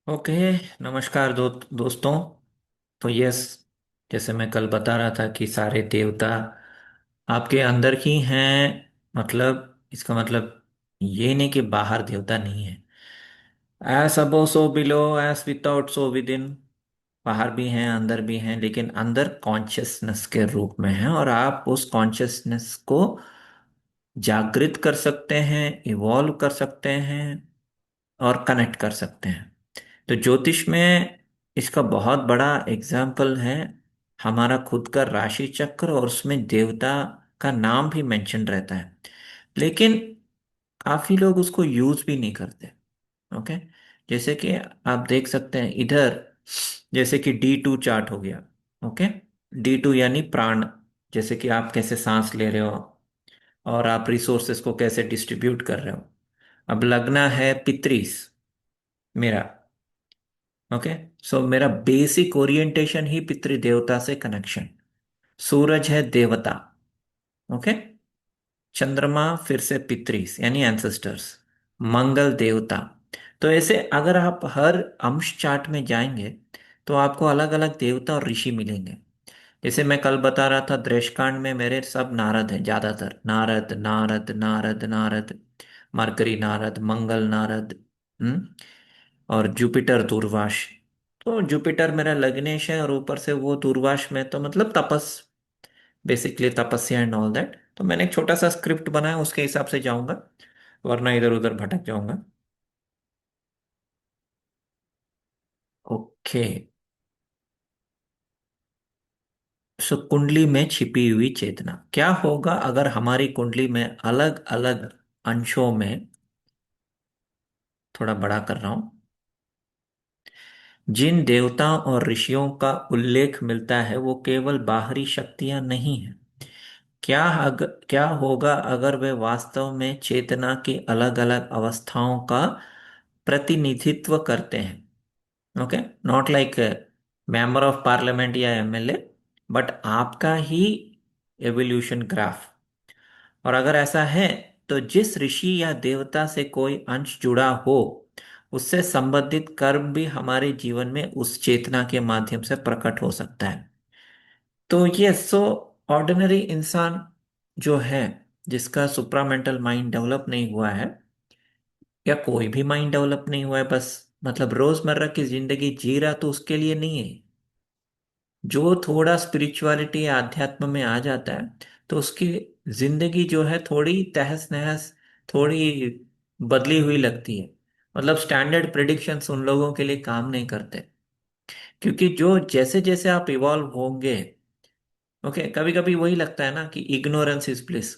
Okay. नमस्कार दोस्तों। तो यस, जैसे मैं कल बता रहा था कि सारे देवता आपके अंदर ही हैं। मतलब इसका मतलब ये नहीं कि बाहर देवता नहीं है। S above so below, S without so with in. बाहर भी हैं अंदर भी हैं, लेकिन अंदर कॉन्शियसनेस के रूप में है, और आप उस कॉन्शियसनेस को जागृत कर सकते हैं, इवॉल्व कर सकते हैं और कनेक्ट कर सकते हैं। तो ज्योतिष में इसका बहुत बड़ा एग्जाम्पल है हमारा खुद का राशि चक्र, और उसमें देवता का नाम भी मेंशन रहता है। लेकिन काफी लोग उसको यूज भी नहीं करते। ओके। जैसे कि आप देख सकते हैं इधर, जैसे कि D2 चार्ट हो गया। ओके। D2 यानी प्राण। जैसे कि आप कैसे सांस ले रहे हो और आप रिसोर्सेस को कैसे डिस्ट्रीब्यूट कर रहे हो। अब लगना है पितृस मेरा। ओके। सो मेरा बेसिक ओरिएंटेशन ही पितृदेवता से कनेक्शन। सूरज है देवता। ओके। चंद्रमा फिर से पितृस यानी एंसेस्टर्स। मंगल देवता। तो ऐसे अगर आप हर अंश चार्ट में जाएंगे तो आपको अलग अलग देवता और ऋषि मिलेंगे। जैसे मैं कल बता रहा था, दृष्टांत में मेरे सब नारद हैं, ज्यादातर नारद नारद नारद नारद। मरकरी नारद, मंगल नारद। हम्म। और जुपिटर दूरवाश। तो जुपिटर मेरा लग्नेश है, और ऊपर से वो दूरवाश में तो मतलब तपस, बेसिकली तपस्या एंड ऑल दैट। तो मैंने एक छोटा सा स्क्रिप्ट बनाया, उसके हिसाब से जाऊंगा, वरना इधर उधर भटक जाऊंगा। ओके। सो कुंडली में छिपी हुई चेतना क्या होगा अगर हमारी कुंडली में अलग अलग अंशों में, थोड़ा बड़ा कर रहा हूं, जिन देवताओं और ऋषियों का उल्लेख मिलता है वो केवल बाहरी शक्तियां नहीं है। क्या होगा अगर वे वास्तव में चेतना की अलग अलग अवस्थाओं का प्रतिनिधित्व करते हैं। Okay. Not like member of parliament या एमएलए, बट आपका ही एवोल्यूशन ग्राफ। और अगर ऐसा है तो जिस ऋषि या देवता से कोई अंश जुड़ा हो, उससे संबंधित कर्म भी हमारे जीवन में उस चेतना के माध्यम से प्रकट हो सकता है। तो ये सो ऑर्डिनरी इंसान जो है, जिसका सुप्रामेंटल माइंड डेवलप नहीं हुआ है, या कोई भी माइंड डेवलप नहीं हुआ है, बस मतलब रोजमर्रा की जिंदगी जी रहा, तो उसके लिए नहीं है। जो थोड़ा स्पिरिचुअलिटी आध्यात्म में आ जाता है तो उसकी जिंदगी जो है थोड़ी तहस नहस, थोड़ी बदली हुई लगती है। मतलब स्टैंडर्ड प्रिडिक्शंस उन लोगों के लिए काम नहीं करते, क्योंकि जो जैसे जैसे आप इवॉल्व होंगे। ओके। कभी कभी वही लगता है ना कि इग्नोरेंस इज ब्लिस।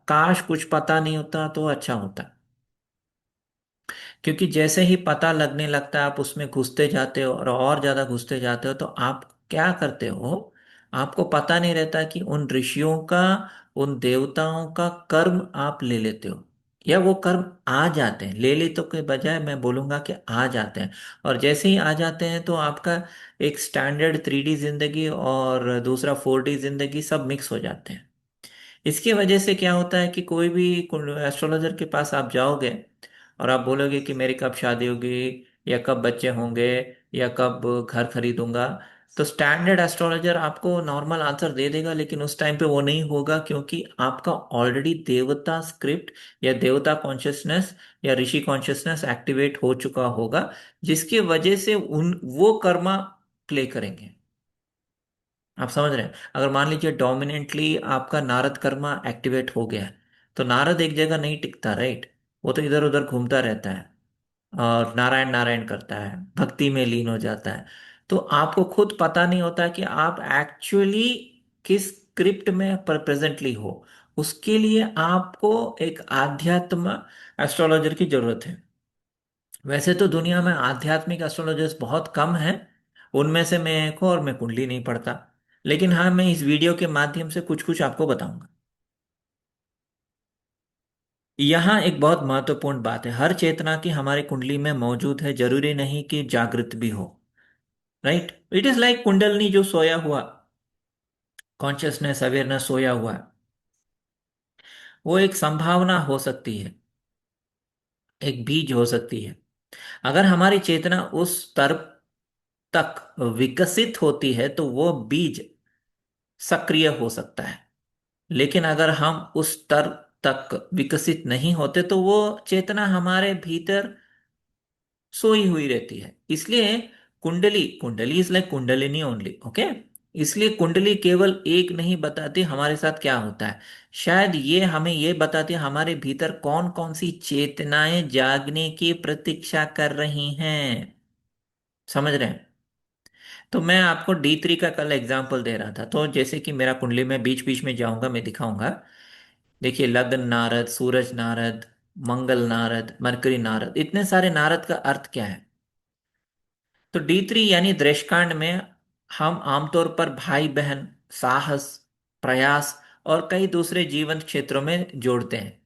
काश कुछ पता नहीं होता तो अच्छा होता। क्योंकि जैसे ही पता लगने लगता है आप उसमें घुसते जाते हो और ज्यादा घुसते जाते हो, तो आप क्या करते हो, आपको पता नहीं रहता कि उन ऋषियों का, उन देवताओं का कर्म आप ले लेते हो, या वो कर्म आ जाते हैं। ले ले तो के बजाय मैं बोलूंगा कि आ जाते हैं। और जैसे ही आ जाते हैं तो आपका एक स्टैंडर्ड 3D जिंदगी और दूसरा 4D जिंदगी सब मिक्स हो जाते हैं। इसकी वजह से क्या होता है कि कोई भी एस्ट्रोलॉजर के पास आप जाओगे और आप बोलोगे कि मेरी कब शादी होगी, या कब बच्चे होंगे, या कब घर खरीदूंगा, तो स्टैंडर्ड एस्ट्रोलॉजर आपको नॉर्मल आंसर दे देगा, लेकिन उस टाइम पे वो नहीं होगा, क्योंकि आपका ऑलरेडी देवता स्क्रिप्ट या देवता कॉन्शियसनेस या ऋषि कॉन्शियसनेस एक्टिवेट हो चुका होगा, जिसकी वजह से उन वो कर्मा प्ले करेंगे। आप समझ रहे हैं? अगर मान लीजिए डोमिनेंटली आपका नारद कर्मा एक्टिवेट हो गया है, तो नारद एक जगह नहीं टिकता, राइट? वो तो इधर उधर घूमता रहता है और नारायण नारायण करता है, भक्ति में लीन हो जाता है। तो आपको खुद पता नहीं होता कि आप एक्चुअली किस स्क्रिप्ट में प्रेजेंटली हो। उसके लिए आपको एक आध्यात्म एस्ट्रोलॉजर की जरूरत है। वैसे तो दुनिया में आध्यात्मिक एस्ट्रोलॉजर्स बहुत कम हैं। उनमें से मैं एक हूँ, और मैं कुंडली नहीं पढ़ता। लेकिन हाँ, मैं इस वीडियो के माध्यम से कुछ कुछ आपको बताऊंगा। यहाँ एक बहुत महत्वपूर्ण बात है, हर चेतना की हमारी कुंडली में मौजूद है, जरूरी नहीं कि जागृत भी हो। Right. It is like kundalini जो सोया हुआ, कॉन्शियसनेस अवेयरनेस सोया हुआ है, वो एक संभावना हो सकती है, एक बीज हो सकती है। अगर हमारी चेतना उस स्तर तक विकसित होती है तो वो बीज सक्रिय हो सकता है। लेकिन अगर हम उस स्तर तक विकसित नहीं होते तो वो चेतना हमारे भीतर सोई हुई रहती है। इसलिए कुंडली, कुंडली is like kundalini only, okay. इसलिए कुंडली केवल एक नहीं बताती हमारे साथ क्या होता है, शायद ये हमें ये बताती है हमारे भीतर कौन कौन सी चेतनाएं जागने की प्रतीक्षा कर रही हैं। समझ रहे हैं? तो मैं आपको D3 का कल एग्जाम्पल दे रहा था, तो जैसे कि मेरा कुंडली में बीच बीच में जाऊंगा, मैं दिखाऊंगा। देखिए, लग्न नारद, सूरज नारद, मंगल नारद, मरकरी नारद, इतने सारे नारद का अर्थ क्या है? तो D3 यानी दृष्टांत में हम आमतौर पर भाई बहन, साहस, प्रयास और कई दूसरे जीवन क्षेत्रों में जोड़ते हैं।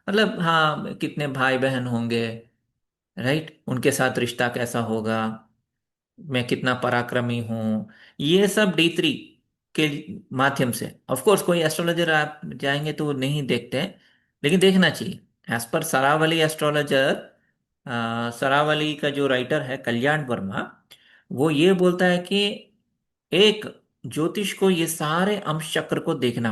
मतलब हाँ, कितने भाई बहन होंगे, राइट, उनके साथ रिश्ता कैसा होगा, मैं कितना पराक्रमी हूँ, ये सब D3 के माध्यम से। ऑफ कोर्स कोई एस्ट्रोलॉजर आप जाएंगे तो वो नहीं देखते हैं, लेकिन देखना चाहिए। एज पर सरावली एस्ट्रोलॉजर, सरावली का जो राइटर है कल्याण वर्मा, वो ये बोलता है कि एक ज्योतिष को ये सारे अंश चक्र को देखना,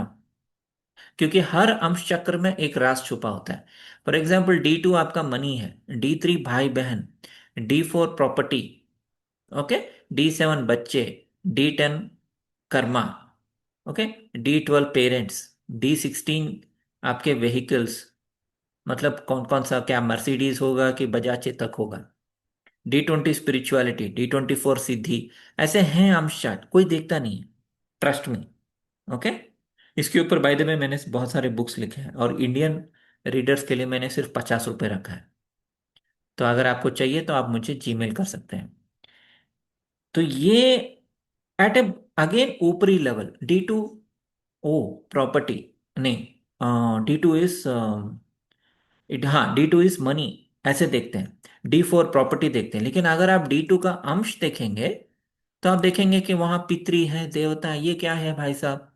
क्योंकि हर अंश चक्र में एक राज छुपा होता है। फॉर एग्जाम्पल D2 आपका मनी है, D3 भाई बहन, D4 प्रॉपर्टी, ओके, D7 बच्चे, D10 Karma, okay, D12 parents, D16 आपके व्हीकल्स, मतलब कौन कौन सा, क्या मर्सिडीज होगा कि बजाज चेतक होगा, D20 स्पिरिचुअलिटी, D24 सिद्धि। ऐसे हैं अंश चार्ट, कोई देखता नहीं है, ट्रस्ट में, ओके। इसके ऊपर बाय द वे मैंने बहुत सारे बुक्स लिखे हैं, और इंडियन रीडर्स के लिए मैंने सिर्फ 50 रुपये रखा है। तो अगर आपको चाहिए तो आप मुझे जीमेल कर सकते हैं। तो ये एट ए अगेन ऊपरी लेवल D2, ओ प्रॉपर्टी, नहीं, D2 इज इट, हाँ, D2 इज मनी, ऐसे देखते हैं। D4 प्रॉपर्टी देखते हैं, लेकिन अगर आप D2 का अंश देखेंगे तो आप देखेंगे कि वहां पितरी है, देवता है। ये क्या है भाई साहब?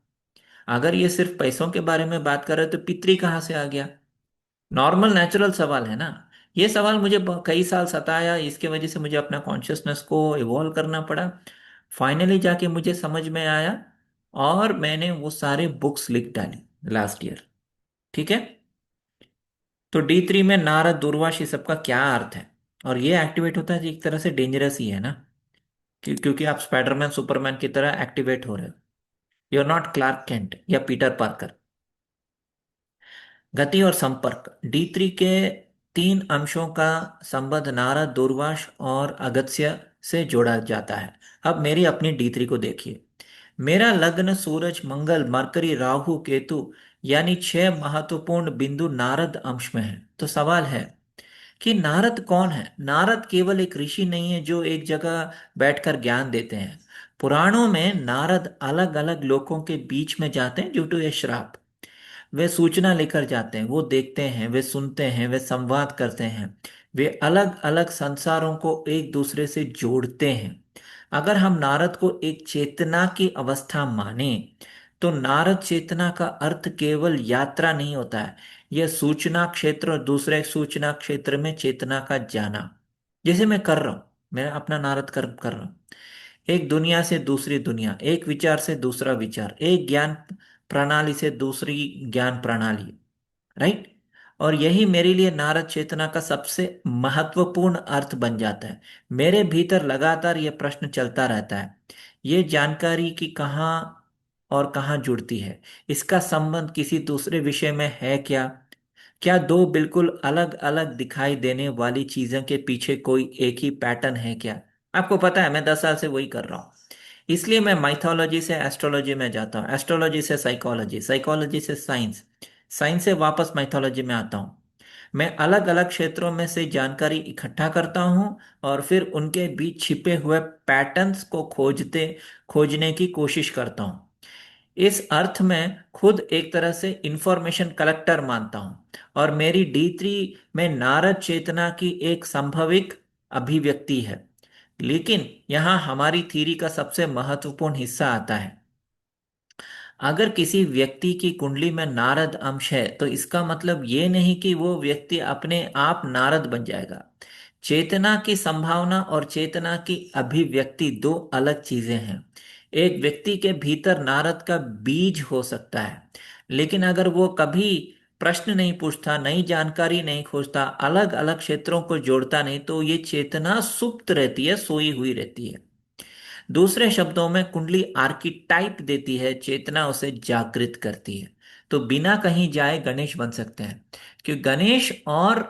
अगर ये सिर्फ पैसों के बारे में बात कर रहे हो तो पितरी कहाँ से आ गया? नॉर्मल नेचुरल सवाल है ना। ये सवाल मुझे कई साल सताया, इसके वजह से मुझे अपना कॉन्शियसनेस को इवॉल्व करना पड़ा। फाइनली जाके मुझे समझ में आया, और मैंने वो सारे बुक्स लिख डाली लास्ट ईयर, ठीक है। तो D3 में नारद, दूर्वाश, ये सबका क्या अर्थ है? और ये एक्टिवेट होता है, एक तरह से डेंजरस ही है ना, क्योंकि आप स्पाइडरमैन, सुपरमैन की तरह एक्टिवेट हो रहे हो। You are not Clark Kent या पीटर पार्कर। गति और संपर्क, D3 के तीन अंशों का संबंध नारद, दूर्वाश और अगस्त्य से जोड़ा जाता है। अब मेरी अपनी D3 को देखिए। मेरा लग्न सूरज, मंगल, मरकरी, राहु, केतु, यानी 6 महत्वपूर्ण बिंदु नारद अंश में है। तो सवाल है कि नारद कौन है? नारद केवल एक ऋषि नहीं है जो एक जगह बैठकर ज्ञान देते हैं। पुराणों में नारद अलग अलग लोकों के बीच में जाते हैं ड्यू टू ए श्राप। वे सूचना लेकर जाते हैं, वो देखते हैं, वे सुनते हैं, वे संवाद करते हैं, वे अलग अलग संसारों को एक दूसरे से जोड़ते हैं। अगर हम नारद को एक चेतना की अवस्था माने तो नारद चेतना का अर्थ केवल यात्रा नहीं होता है, यह सूचना क्षेत्र और दूसरे सूचना क्षेत्र में चेतना का जाना। जैसे मैं कर रहा हूं, मैं अपना नारद कर्म कर रहा हूं, एक दुनिया से दूसरी दुनिया, एक विचार से दूसरा विचार, एक ज्ञान प्रणाली से दूसरी ज्ञान प्रणाली, राइट। और यही मेरे लिए नारद चेतना का सबसे महत्वपूर्ण अर्थ बन जाता है। मेरे भीतर लगातार यह प्रश्न चलता रहता है, ये जानकारी की कहाँ और कहाँ जुड़ती है, इसका संबंध किसी दूसरे विषय में है क्या? क्या दो बिल्कुल अलग अलग दिखाई देने वाली चीजों के पीछे कोई एक ही पैटर्न है क्या? आपको पता है, मैं 10 साल से वही कर रहा हूँ। इसलिए मैं माइथोलॉजी से एस्ट्रोलॉजी में जाता हूँ, एस्ट्रोलॉजी से साइकोलॉजी, साइकोलॉजी से साइंस, साइंस से वापस माइथोलॉजी में आता हूँ। मैं अलग अलग क्षेत्रों में से जानकारी इकट्ठा करता हूँ, और फिर उनके बीच छिपे हुए पैटर्न्स को खोजने की कोशिश करता हूँ। इस अर्थ में खुद एक तरह से इंफॉर्मेशन कलेक्टर मानता हूं, और मेरी D3 में नारद चेतना की एक संभावित अभिव्यक्ति है। लेकिन यहां हमारी थीरी का सबसे महत्वपूर्ण हिस्सा आता है। अगर किसी व्यक्ति की कुंडली में नारद अंश है तो इसका मतलब ये नहीं कि वो व्यक्ति अपने आप नारद बन जाएगा। चेतना की संभावना और चेतना की अभिव्यक्ति दो अलग चीजें हैं। एक व्यक्ति के भीतर नारद का बीज हो सकता है, लेकिन अगर वो कभी प्रश्न नहीं पूछता, नई जानकारी नहीं खोजता, अलग अलग क्षेत्रों को जोड़ता नहीं, तो ये चेतना सुप्त रहती है, सोई हुई रहती है। दूसरे शब्दों में कुंडली आर्किटाइप देती है, चेतना उसे जागृत करती है। तो बिना कहीं जाए गणेश बन सकते हैं। कि गणेश और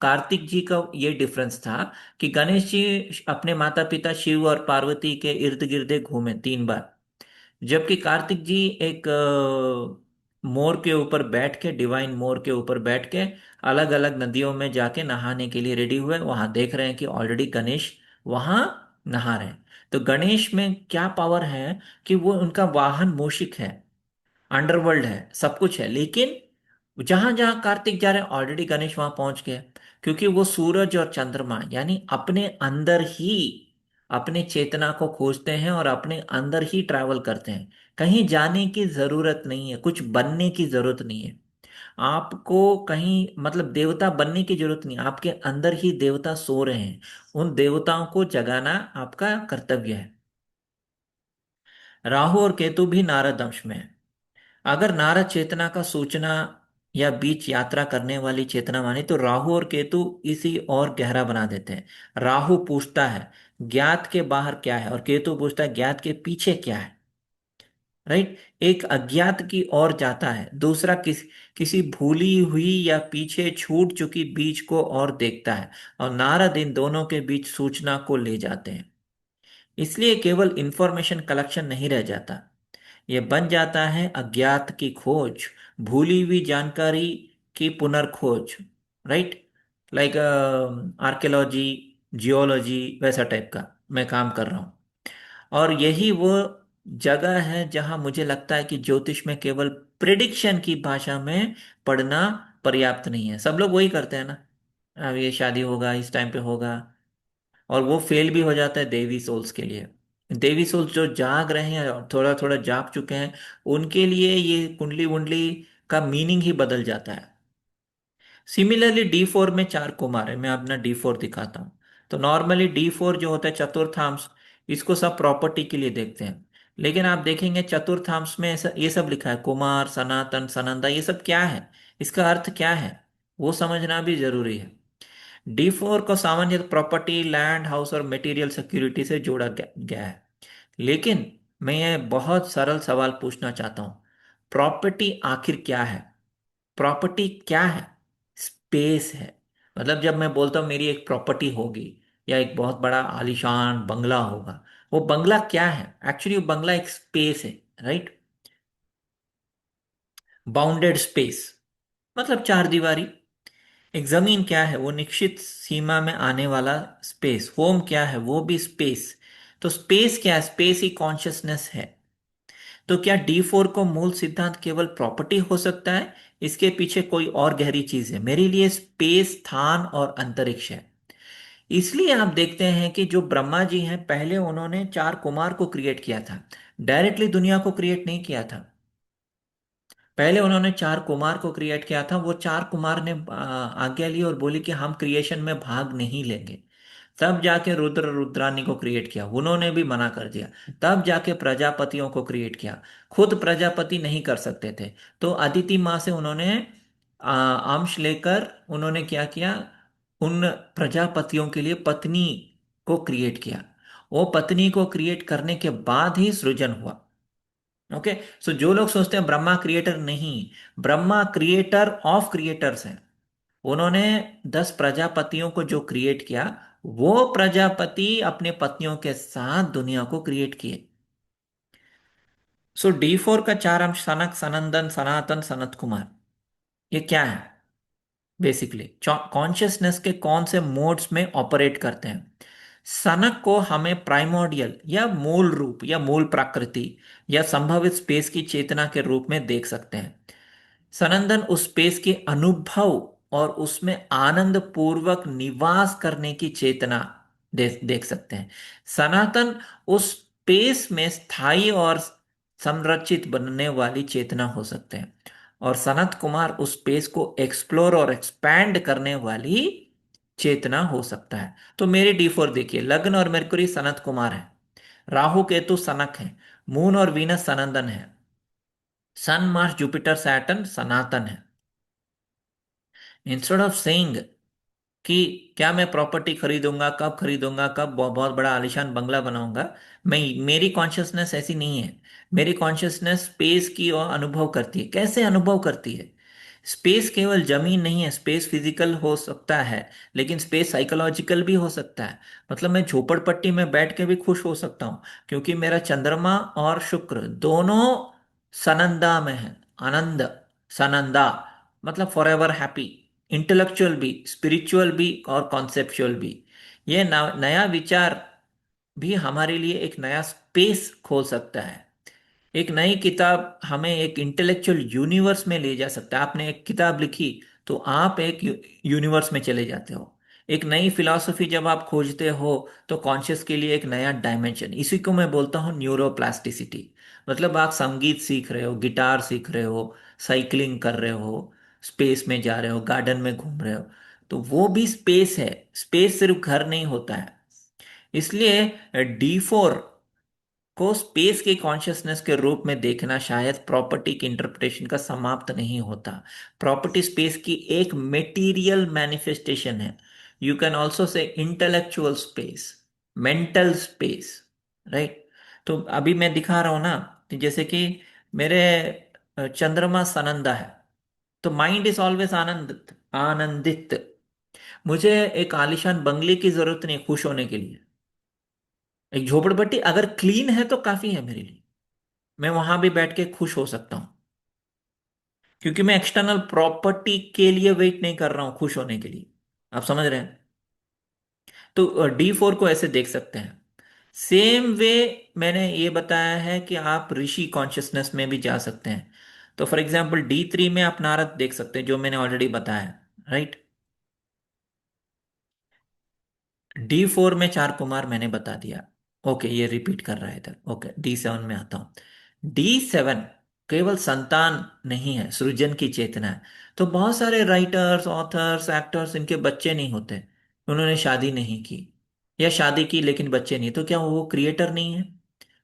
कार्तिक जी का ये डिफरेंस था कि गणेश जी अपने माता पिता शिव और पार्वती के इर्द गिर्द घूमे 3 बार, जबकि कार्तिक जी एक मोर के ऊपर बैठ के, डिवाइन मोर के ऊपर बैठ के अलग अलग नदियों में जाके नहाने के लिए रेडी हुए। वहां देख रहे हैं कि ऑलरेडी गणेश वहां नहा रहे हैं। तो गणेश में क्या पावर है कि वो उनका वाहन मूषिक है, अंडरवर्ल्ड है, सब कुछ है, लेकिन जहां जहां कार्तिक जा रहे हैं ऑलरेडी गणेश वहां पहुंच गए। क्योंकि वो सूरज और चंद्रमा यानी अपने अंदर ही अपने चेतना को खोजते हैं और अपने अंदर ही ट्रैवल करते हैं। कहीं जाने की जरूरत नहीं है, कुछ बनने की जरूरत नहीं है आपको। कहीं मतलब देवता बनने की जरूरत नहीं, आपके अंदर ही देवता सो रहे हैं। उन देवताओं को जगाना आपका कर्तव्य है। राहु और केतु भी नारद अंश में है। अगर नारद चेतना का सूचना या बीच यात्रा करने वाली चेतना माने, तो राहु और केतु इसी और गहरा बना देते हैं। राहु पूछता है ज्ञात के बाहर क्या है, और केतु पूछता है ज्ञात के पीछे क्या है। राइट। एक अज्ञात की ओर जाता है, दूसरा किसी भूली हुई या पीछे छूट चुकी बीज को और देखता है। और नारद इन दोनों के बीच सूचना को ले जाते हैं। इसलिए केवल इंफॉर्मेशन कलेक्शन नहीं रह जाता, ये बन जाता है अज्ञात की खोज, भूली हुई जानकारी की पुनर्खोज। राइट। लाइक आर्कियोलॉजी, जियोलॉजी, वैसा टाइप का मैं काम कर रहा हूँ। और यही वो जगह है जहां मुझे लगता है कि ज्योतिष में केवल प्रिडिक्शन की भाषा में पढ़ना पर्याप्त नहीं है। सब लोग वही करते हैं ना, अब ये शादी होगा, इस टाइम पे होगा, और वो फेल भी हो जाता है देवी सोल्स के लिए। देवी सोल्स जो जाग रहे हैं और थोड़ा थोड़ा जाग चुके हैं, उनके लिए ये कुंडली वुंडली का मीनिंग ही बदल जाता है। सिमिलरली D4 में 4 कुमार है, मैं अपना D4 दिखाता हूँ। तो नॉर्मली D4 जो होता है चतुर्थांश, इसको सब प्रॉपर्टी के लिए देखते हैं। लेकिन आप देखेंगे चतुर्थांश में ऐसा ये सब लिखा है, कुमार, सनातन, सनंदा, ये सब क्या है, इसका अर्थ क्या है, वो समझना भी जरूरी है। D4 को सामान्य प्रॉपर्टी, लैंड, हाउस और मटेरियल सिक्योरिटी से जोड़ा गया है। लेकिन मैं ये बहुत सरल सवाल पूछना चाहता हूँ, प्रॉपर्टी आखिर क्या है? प्रॉपर्टी क्या है? स्पेस है। मतलब जब मैं बोलता हूँ मेरी एक प्रॉपर्टी होगी या एक बहुत बड़ा आलीशान बंगला होगा, वो बंगला क्या है? एक्चुअली वो बंगला एक स्पेस है। राइट। बाउंडेड स्पेस मतलब चार दीवारी। एक जमीन क्या है? वो निश्चित सीमा में आने वाला स्पेस। होम क्या है? वो भी स्पेस। तो स्पेस क्या है? स्पेस ही कॉन्शियसनेस है। तो क्या D4 को मूल सिद्धांत केवल प्रॉपर्टी हो सकता है? इसके पीछे कोई और गहरी चीज है। मेरे लिए स्पेस स्थान और अंतरिक्ष है। इसलिए आप देखते हैं कि जो ब्रह्मा जी हैं, पहले उन्होंने 4 कुमार को क्रिएट किया था, डायरेक्टली दुनिया को क्रिएट नहीं किया था। पहले उन्होंने 4 कुमार को क्रिएट किया था। वो 4 कुमार ने आज्ञा ली और बोली कि हम क्रिएशन में भाग नहीं लेंगे। तब जाके रुद्र रुद्रानी को क्रिएट किया, उन्होंने भी मना कर दिया। तब जाके प्रजापतियों को क्रिएट किया, खुद प्रजापति नहीं कर सकते थे। तो अदिति माँ से उन्होंने अंश लेकर उन्होंने क्या किया, उन प्रजापतियों के लिए पत्नी को क्रिएट किया। वो पत्नी को क्रिएट करने के बाद ही सृजन हुआ। ओके। सो जो लोग सोचते हैं ब्रह्मा क्रिएटर नहीं, ब्रह्मा क्रिएटर ऑफ क्रिएटर्स हैं। उन्होंने 10 प्रजापतियों को जो क्रिएट किया, वो प्रजापति अपने पत्नियों के साथ दुनिया को क्रिएट किए। सो D4 का 4 अंश सनक, सनंदन, सनातन, सनत कुमार, ये क्या है? बेसिकली कॉन्शियसनेस के कौन से मोड्स में ऑपरेट करते हैं। सनक को हमें प्राइमोर्डियल या मूल रूप या मूल प्रकृति या संभावित स्पेस की चेतना के रूप में देख सकते हैं। सनंदन उस स्पेस के अनुभव और उसमें आनंद पूर्वक निवास करने की चेतना देख सकते हैं। सनातन उस स्पेस में स्थायी और संरचित बनने वाली चेतना हो सकते हैं। और सनत कुमार उस स्पेस को एक्सप्लोर और एक्सपैंड करने वाली चेतना हो सकता है। तो मेरे D4 देखिए, लग्न और मरकुरी सनत कुमार है, राहु केतु सनक है, मून और वीनस सनंदन है, सन मार्स जुपिटर सैटर्न सनातन है। इंस्टेड ऑफ सेइंग कि क्या मैं प्रॉपर्टी खरीदूंगा, कब खरीदूंगा, कब बहुत बड़ा आलीशान बंगला बनाऊंगा, मैं मेरी कॉन्शियसनेस ऐसी नहीं है। मेरी कॉन्शियसनेस स्पेस की और अनुभव करती है। कैसे अनुभव करती है? स्पेस केवल जमीन नहीं है, स्पेस फिजिकल हो सकता है, लेकिन स्पेस साइकोलॉजिकल भी हो सकता है। मतलब मैं झोपड़पट्टी में बैठ के भी खुश हो सकता हूँ, क्योंकि मेरा चंद्रमा और शुक्र दोनों सनंदा में है। आनंद, सनंदा, मतलब फॉर एवर हैप्पी। इंटेलेक्चुअल भी, स्पिरिचुअल भी और कॉन्सेप्चुअल भी। ये नया विचार भी हमारे लिए एक नया स्पेस खोल सकता है। एक नई किताब हमें एक इंटेलेक्चुअल यूनिवर्स में ले जा सकता है। आपने एक किताब लिखी तो आप एक यूनिवर्स में चले जाते हो। एक नई फिलॉसफी जब आप खोजते हो तो कॉन्शियस के लिए एक नया डायमेंशन, इसी को मैं बोलता हूँ न्यूरोप्लास्टिसिटी। मतलब आप संगीत सीख रहे हो, गिटार सीख रहे हो, साइकिलिंग कर रहे हो, स्पेस में जा रहे हो, गार्डन में घूम रहे हो, तो वो भी स्पेस है। स्पेस सिर्फ घर नहीं होता है। इसलिए D4 को स्पेस के कॉन्शियसनेस के रूप में देखना शायद प्रॉपर्टी की इंटरप्रिटेशन का समाप्त नहीं होता। प्रॉपर्टी स्पेस की एक मेटीरियल मैनिफेस्टेशन है। You can also say intellectual space, mental space, right? तो अभी मैं दिखा रहा हूं ना, कि जैसे कि मेरे चंद्रमा सनंदा है, तो माइंड इज ऑलवेज आनंदित, आनंदित। मुझे एक आलिशान बंगले की जरूरत नहीं खुश होने के लिए। एक झोपड़पट्टी अगर क्लीन है तो काफी है मेरे लिए। मैं वहां भी बैठ के खुश हो सकता हूं, क्योंकि मैं एक्सटर्नल प्रॉपर्टी के लिए वेट नहीं कर रहा हूं खुश होने के लिए। आप समझ रहे हैं? तो D4 को ऐसे देख सकते हैं। सेम वे मैंने ये बताया है कि आप ऋषि कॉन्शियसनेस में भी जा सकते हैं। तो फॉर एग्जाम्पल D3 में आप नारद देख सकते हैं, जो मैंने ऑलरेडी बताया है, राइट? D4 में चार कुमार मैंने बता दिया। ओके, ये रिपीट कर रहा है इधर। ओके, D7 में आता हूं। D7 केवल संतान नहीं है, सृजन की चेतना है। तो बहुत सारे राइटर्स, ऑथर्स, एक्टर्स, इनके बच्चे नहीं होते, उन्होंने शादी नहीं की, या शादी की लेकिन बच्चे नहीं, तो क्या वो क्रिएटर नहीं है?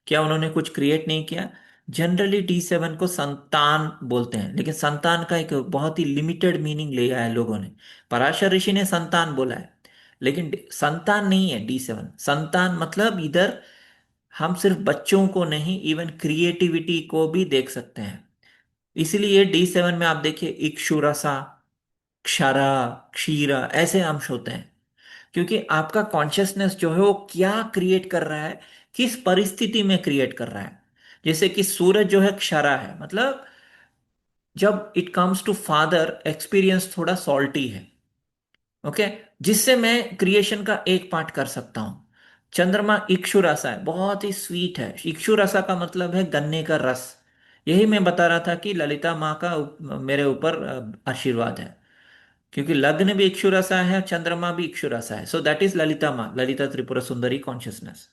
क्या उन्होंने कुछ क्रिएट नहीं किया? जनरली D7 को संतान बोलते हैं, लेकिन संतान का एक बहुत ही लिमिटेड मीनिंग ले आया है लोगों ने। पराशर ऋषि ने संतान बोला है, लेकिन संतान नहीं है D7। संतान मतलब इधर हम सिर्फ बच्चों को नहीं, इवन क्रिएटिविटी को भी देख सकते हैं। इसीलिए D7 में आप देखिए इक्षुरसा, क्षरा, क्षीरा ऐसे अंश होते हैं, क्योंकि आपका कॉन्शियसनेस जो है वो क्या क्रिएट कर रहा है, किस परिस्थिति में क्रिएट कर रहा है। जैसे कि सूरज जो है क्षरा है, मतलब जब it comes to father experience थोड़ा सॉल्टी है, ओके, जिससे मैं क्रिएशन का एक पार्ट कर सकता हूं। चंद्रमा इक्षु रसा है, बहुत ही स्वीट है। इक्षु रसा का मतलब है गन्ने का रस। यही मैं बता रहा था कि ललिता माँ का मेरे ऊपर आशीर्वाद है, क्योंकि लग्न भी इक्षु रसा है, चंद्रमा भी इक्षु रसा है। सो दैट इज ललिता माँ, Lalita Tripura Sundari consciousness.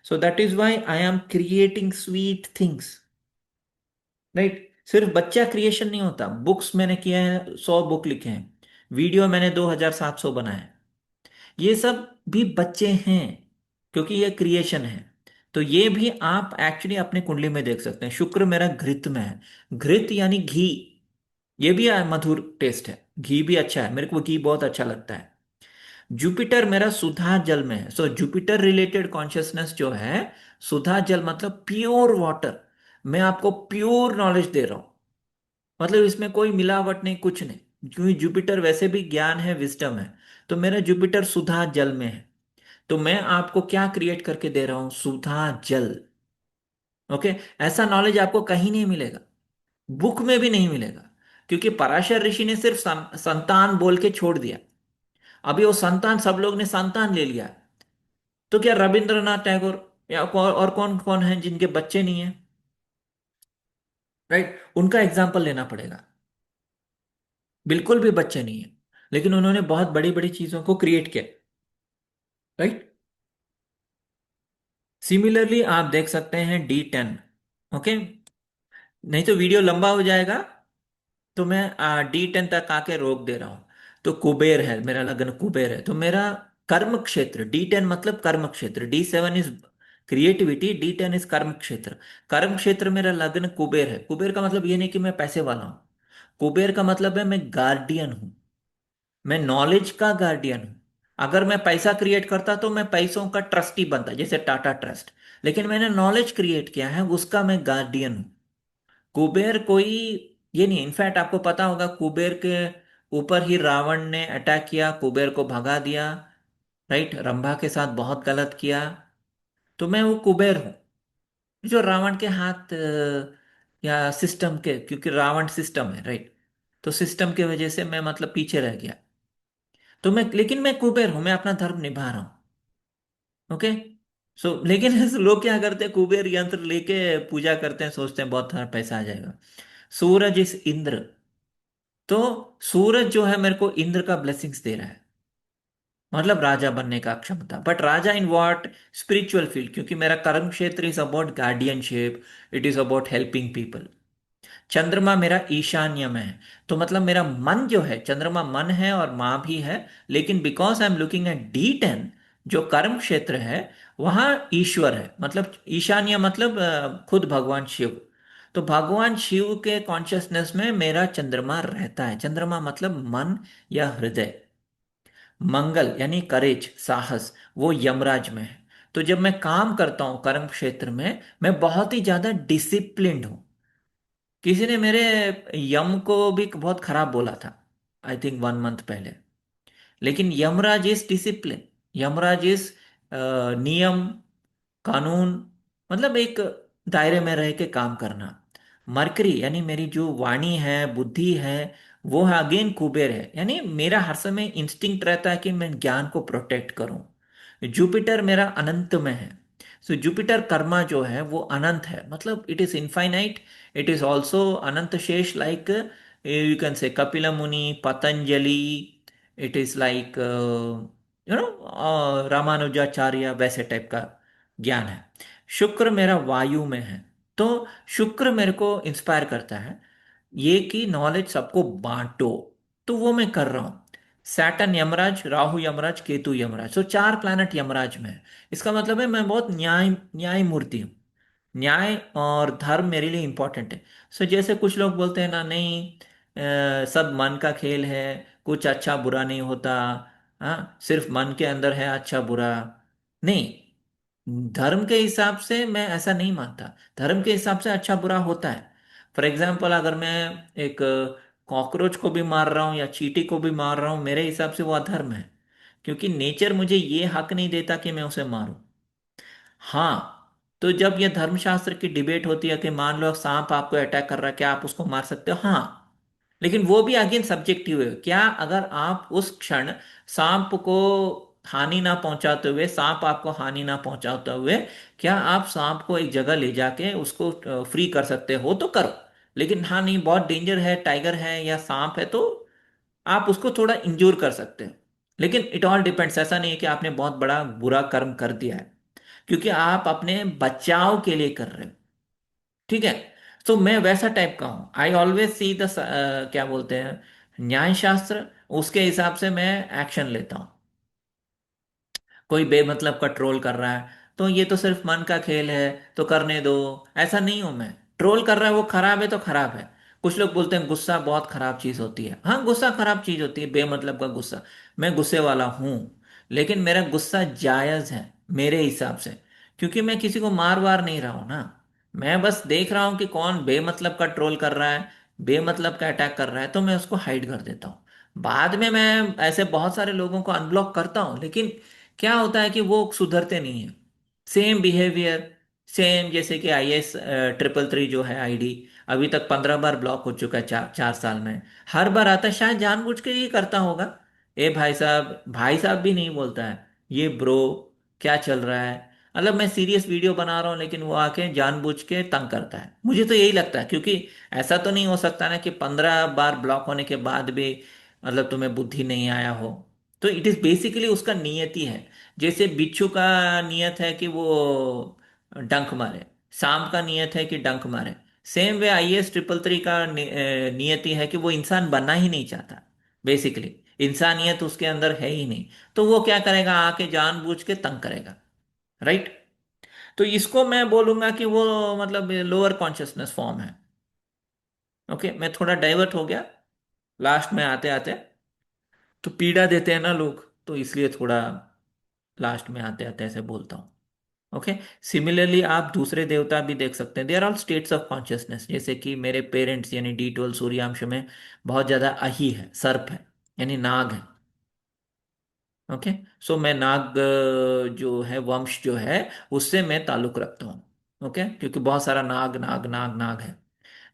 So that is why I am creating sweet things, right? सिर्फ बच्चा क्रिएशन नहीं होता। बुक्स मैंने किए हैं, 100 बुक लिखे हैं, वीडियो मैंने 2700 बनाए हैं, ये सब भी बच्चे हैं, क्योंकि ये क्रिएशन है। तो ये भी आप एक्चुअली अपने कुंडली में देख सकते हैं। शुक्र मेरा घृत में है, घृत यानी घी, ये भी मधुर टेस्ट है, घी भी अच्छा है, मेरे को घी बहुत अच्छा लगता है। जुपिटर मेरा सुधा जल में है। सो जुपिटर रिलेटेड कॉन्शियसनेस जो है, सुधा जल मतलब प्योर वाटर। मैं आपको प्योर नॉलेज दे रहा हूं, मतलब इसमें कोई मिलावट नहीं, कुछ नहीं, क्योंकि जुपिटर वैसे भी ज्ञान है, विस्डम है। तो मेरा जुपिटर सुधा जल में है, तो मैं आपको क्या क्रिएट करके दे रहा हूं? सुधा जल। ओके, ऐसा नॉलेज आपको कहीं नहीं मिलेगा, बुक में भी नहीं मिलेगा, क्योंकि पराशर ऋषि ने सिर्फ संतान बोल के छोड़ दिया। अभी वो संतान सब लोग ने संतान ले लिया, तो क्या रविंद्रनाथ टैगोर या और कौन कौन है जिनके बच्चे नहीं है, राइट? उनका एग्जाम्पल लेना पड़ेगा। बिल्कुल भी बच्चे नहीं है, लेकिन उन्होंने बहुत बड़ी बड़ी चीजों को क्रिएट किया, राइट? सिमिलरली आप देख सकते हैं D10। ओके, नहीं तो वीडियो लंबा हो जाएगा, तो मैं D10 तक आके रोक दे रहा हूं। तो कुबेर है, मेरा लग्न कुबेर है, तो मेरा कर्म क्षेत्र D10 मतलब कर्म क्षेत्र, D7 is creativity, D10 is कर्म क्षेत्र। कर्म क्षेत्र मेरा लग्न कुबेर है। कुबेर का मतलब ये नहीं कि मैं पैसे वाला हूं। कुबेर का मतलब है मैं गार्डियन हूं, मैं नॉलेज का गार्डियन हूं। अगर मैं पैसा क्रिएट करता तो मैं पैसों का ट्रस्टी बनता, जैसे टाटा ट्रस्ट। लेकिन मैंने नॉलेज क्रिएट किया है, उसका मैं गार्डियन हूं। कुबेर कोई ये नहीं। इनफैक्ट आपको पता होगा कुबेर के ऊपर ही रावण ने अटैक किया, कुबेर को भगा दिया, राइट, रंभा के साथ बहुत गलत किया। तो मैं वो कुबेर हूँ जो रावण के हाथ या सिस्टम के, क्योंकि रावण सिस्टम है, राइट, तो सिस्टम की वजह से मैं मतलब पीछे रह गया। तो मैं, लेकिन मैं कुबेर हूं, मैं अपना धर्म निभा रहा हूँ। ओके। सो लेकिन लोग क्या करते हैं, कुबेर यंत्र लेके पूजा करते हैं, सोचते हैं बहुत सारा पैसा आ जाएगा। सूरज इस इंद्र, तो सूरज जो है मेरे को इंद्र का ब्लेसिंग्स दे रहा है, मतलब राजा बनने का क्षमता। But Raja in what, spiritual field, क्योंकि मेरा कर्म क्षेत्र is about guardianship, it is about helping people. चंद्रमा मेरा ईशान्य में है, तो मतलब मेरा मन जो है, चंद्रमा मन है और माँ भी है, लेकिन because I am looking at D10 जो कर्म क्षेत्र है, वहां ईश्वर है, मतलब ईशान्य मतलब खुद भगवान शिव। तो भगवान शिव के कॉन्शियसनेस में मेरा चंद्रमा रहता है। चंद्रमा मतलब मन या हृदय। मंगल यानी करेज, साहस, वो यमराज में है। तो जब मैं काम करता हूं कर्म क्षेत्र में, मैं बहुत ही ज्यादा डिसिप्लिन्ड हूं। किसी ने मेरे यम को भी बहुत खराब बोला था, आई थिंक 1 मंथ पहले। लेकिन Yamraj is discipline, Yamraj is नियम, कानून, मतलब एक दायरे में रह के काम करना। मरकरी यानी मेरी जो वाणी है, बुद्धि है, वो है अगेन कुबेर है, यानी मेरा हर समय इंस्टिंक्ट रहता है कि मैं ज्ञान को प्रोटेक्ट करूं। जुपिटर मेरा अनंत में है। सो जुपिटर कर्मा जो है वो अनंत है, मतलब it is infinite. It is also Anant Shesh, like you can say Kapil Muni, Patanjali, it is like Ramanujacharya, वैसे टाइप का ज्ञान है। शुक्र मेरा वायु में है, तो शुक्र मेरे को इंस्पायर करता है ये कि नॉलेज सबको बांटो, तो वो मैं कर रहा हूं। सैटर्न यमराज, राहु यमराज, केतु यमराज, तो 4 प्लैनेट यमराज में है। इसका मतलब है मैं बहुत न्याय मूर्ति हूँ। न्याय और धर्म मेरे लिए इंपॉर्टेंट है। सो जैसे कुछ लोग बोलते हैं ना, नहीं सब मन का खेल है, कुछ अच्छा बुरा नहीं होता, हाँ सिर्फ मन के अंदर है अच्छा बुरा। नहीं, धर्म के हिसाब से मैं ऐसा नहीं मानता। धर्म के हिसाब से अच्छा बुरा होता है। फॉर एग्जाम्पल, अगर मैं एक कॉकरोच को भी मार रहा हूँ या चींटी को भी मार रहा हूँ, मेरे हिसाब से वो अधर्म है, क्योंकि नेचर मुझे ये हक नहीं देता कि मैं उसे मारूं। हाँ, तो जब ये धर्मशास्त्र की डिबेट होती है कि मान लो सांप आपको अटैक कर रहा है, क्या आप उसको मार सकते हो? हाँ, लेकिन वो भी अगेन सब्जेक्टिव है। क्या अगर आप उस क्षण सांप को हानि ना पहुंचाते हुए, सांप आपको हानि ना पहुंचाते हुए, क्या आप सांप को एक जगह ले जाके उसको फ्री कर सकते हो? तो करो। लेकिन हाँ, नहीं बहुत डेंजर है, टाइगर है या सांप है, तो आप उसको थोड़ा इंजूर कर सकते हो। लेकिन इट ऑल डिपेंड्स, ऐसा नहीं है कि आपने बहुत बड़ा बुरा कर्म कर दिया है, क्योंकि आप अपने बचाव के लिए कर रहे हो। ठीक है। तो मैं वैसा टाइप का हूं, आई ऑलवेज सी द, क्या बोलते हैं, न्याय शास्त्र, उसके हिसाब से मैं एक्शन लेता हूं। कोई बेमतलब का ट्रोल कर रहा है, तो ये तो सिर्फ मन का खेल है, तो करने दो। ऐसा नहीं हूं मैं। ट्रोल कर रहा है वो खराब है तो खराब है। कुछ लोग बोलते हैं गुस्सा बहुत खराब चीज होती है, हाँ गुस्सा खराब चीज होती है, बेमतलब का गुस्सा। मैं गुस्से वाला हूं, लेकिन मेरा गुस्सा जायज है मेरे हिसाब से, क्योंकि मैं किसी को मार वार नहीं रहा हूं ना। मैं बस देख रहा हूं कि कौन बेमतलब का ट्रोल कर रहा है, बेमतलब का अटैक कर रहा है, तो मैं उसको हाइड कर देता हूं। बाद में मैं ऐसे बहुत सारे लोगों को अनब्लॉक करता हूं, लेकिन क्या होता है कि वो सुधरते नहीं है। सेम बिहेवियर, सेम जैसे कि IS 333 जो है ID, अभी तक 15 बार ब्लॉक हो चुका है, 4 4 साल में। हर बार आता है, शायद जानबूझ के ही करता होगा। ए भाई साहब, भाई साहब भी नहीं बोलता है, ये ब्रो क्या चल रहा है। मतलब मैं सीरियस वीडियो बना रहा हूँ, लेकिन वो आके जानबूझ के तंग करता है। मुझे तो यही लगता है, क्योंकि ऐसा तो नहीं हो सकता ना कि 15 बार ब्लॉक होने के बाद भी मतलब तुम्हें बुद्धि नहीं आया हो। तो इट इज बेसिकली उसका नियति है। जैसे बिच्छू का नियत है कि वो डंक मारे, सांप का नियत है कि डंक मारे। सेम वे IS 333 का नियति है कि वो इंसान बनना ही नहीं चाहता बेसिकली। इंसानियत उसके अंदर है ही नहीं। तो वो क्या करेगा, आके जानबूझ के तंग करेगा। राइट। तो इसको मैं बोलूंगा कि वो मतलब लोअर कॉन्शियसनेस फॉर्म है। ओके, मैं थोड़ा डाइवर्ट हो गया लास्ट में आते आते। तो पीड़ा देते हैं ना लोग, तो इसलिए थोड़ा लास्ट में आते आते ऐसे बोलता हूँ। ओके। सिमिलरली आप दूसरे देवता भी देख सकते हैं, they are all states of consciousness. जैसे कि मेरे पेरेंट्स यानी D12 सूर्यांश में बहुत ज्यादा अही है, सर्प है, यानी नाग है। ओके। सो मैं नाग जो है वंश जो है उससे मैं ताल्लुक रखता हूँ। ओके, क्योंकि बहुत सारा नाग नाग नाग नाग है।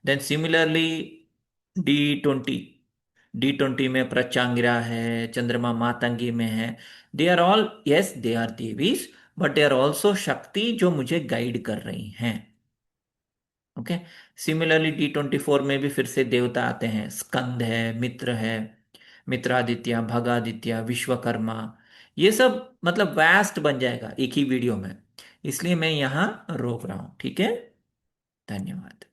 देन सिमिलरली D20, D20 में प्रचांगिरा है, चंद्रमा मातंगी में है। They are all, yes they are devis, but they are also Shakti जो मुझे गाइड कर रही हैं। ओके। सिमिलरली D24 में भी फिर से देवता आते हैं, स्कंद है, मित्रादित्य, भगादित्य, विश्वकर्मा। ये सब मतलब वास्ट बन जाएगा एक ही वीडियो में, इसलिए मैं यहाँ रोक रहा हूँ। ठीक है। धन्यवाद।